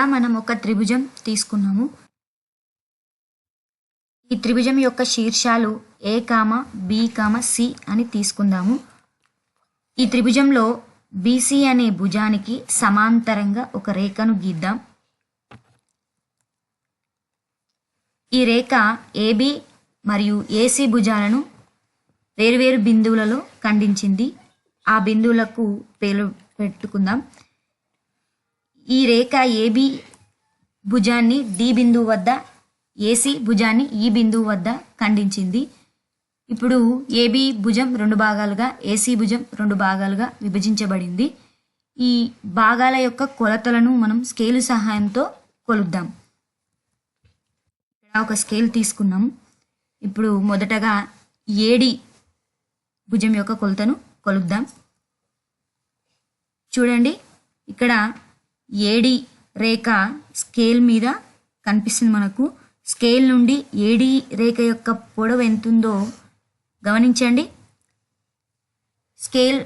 ఇలా మనం ఒక త్రిభుజం తీసుకున్నాము. ఈ త్రిభుజం యొక్క శీర్షాలు A, B, C అని తీసుకుందాము. ఈ త్రిభుజంలో BC అనే భుజానికి సమాంతరంగా ఒక రేఖను గీద్దాం. ఈ రేఖ AB మరియు AC భుజాలను వేరువేరు బిందువులలో ఖండించింది. ఆ బిందువులకు పేర్లు పెట్టుకుందాం. ఈ రేఖ AB భుజాన్ని D బిందువు వద్ద, AC భుజాన్ని ఈ బిందువు వద్ద ఖండించింది. ఇప్పుడు AB భుజం 2 భాగాలుగా, AC భుజం 2 భాగాలుగా విభజించబడింది. ఈ భాగాల యొక్క కొలతలను మనం స్కేలు సహాయంతో కొలుద్దాం. ఇక్కడ ఒక స్కేల్ తీసుకున్నాం. ఇప్పుడు మొదటగా AD భుజం యొక్క కొలతను కొలుద్దాం. చూడండి, ఇక్కడ AD రేఖ స్కేల్ మీద కనిపిస్తుంది మనకు. స్కేల్ నుండి AD రేఖ యొక్క పొడవు ఎంతుందో గమనించండి. స్కేల్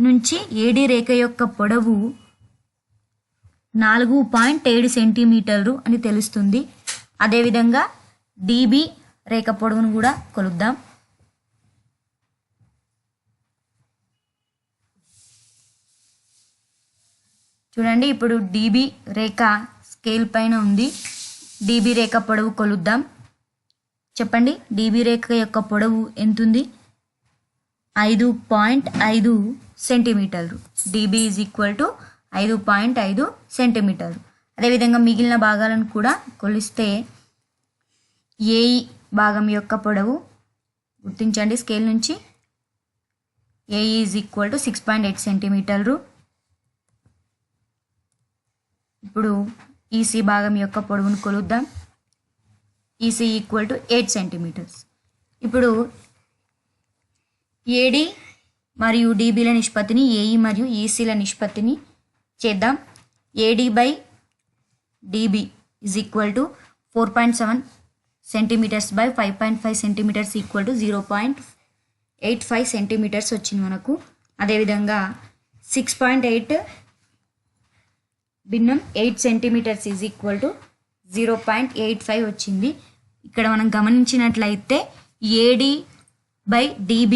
నుంచి AD రేఖ యొక్క పొడవు 4.7 సెంటీమీటర్లు అని తెలుస్తుంది. అదేవిధంగా DB రేఖ పొడవును కూడా కొలుద్దాం. చూడండి, ఇప్పుడు DB రేఖ స్కేల్ పైన ఉంది. DB రేఖ పొడవు కొలుద్దాం. చెప్పండి, DB రేఖ యొక్క పొడవు ఎంతుంది? 5.5 సెంటీమీటర్లు. DB ఈజ్ ఈక్వల్ టు 5.5 సెంటీమీటర్లు. అదేవిధంగా మిగిలిన భాగాలను కూడా కొలిస్తే AE భాగం యొక్క పొడవు గుర్తించండి. స్కేల్ నుంచి AE ఈజ్ ఈక్వల్ టు 6.8 సెంటీమీటర్లు. ఇప్పుడు EC భాగం యొక్క పొడవును కొలుద్దాం. EC equal to 8 centimetres. ఇప్పుడు AD మరియు DBల నిష్పత్తిని, AE మరియు ECల నిష్పత్తిని చేద్దాం. AD by DB is equal to 4.7 centimetres by 5.5 centimetres equal to 0.85 centimetres వచ్చింది మనకు. అదేవిధంగా 6.8 భిన్నం 8 సెంటీమీటర్స్ ఈజ్ ఈక్వల్ టు 0.85 వచ్చింది. ఇక్కడ మనం గమనించినట్లయితే AD బై DB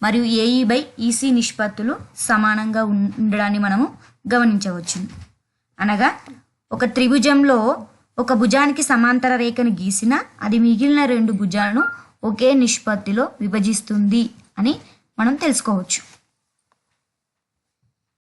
మరియు AE బై EC నిష్పత్తులు సమానంగా ఉండడాన్ని మనము గమనించవచ్చు. అనగా ఒక త్రిభుజంలో ఒక భుజానికి సమాంతర రేఖను గీసిన అది మిగిలిన 2 భుజాలను ఒకే నిష్పత్తిలో విభజిస్తుంది అని మనం తెలుసుకోవచ్చు.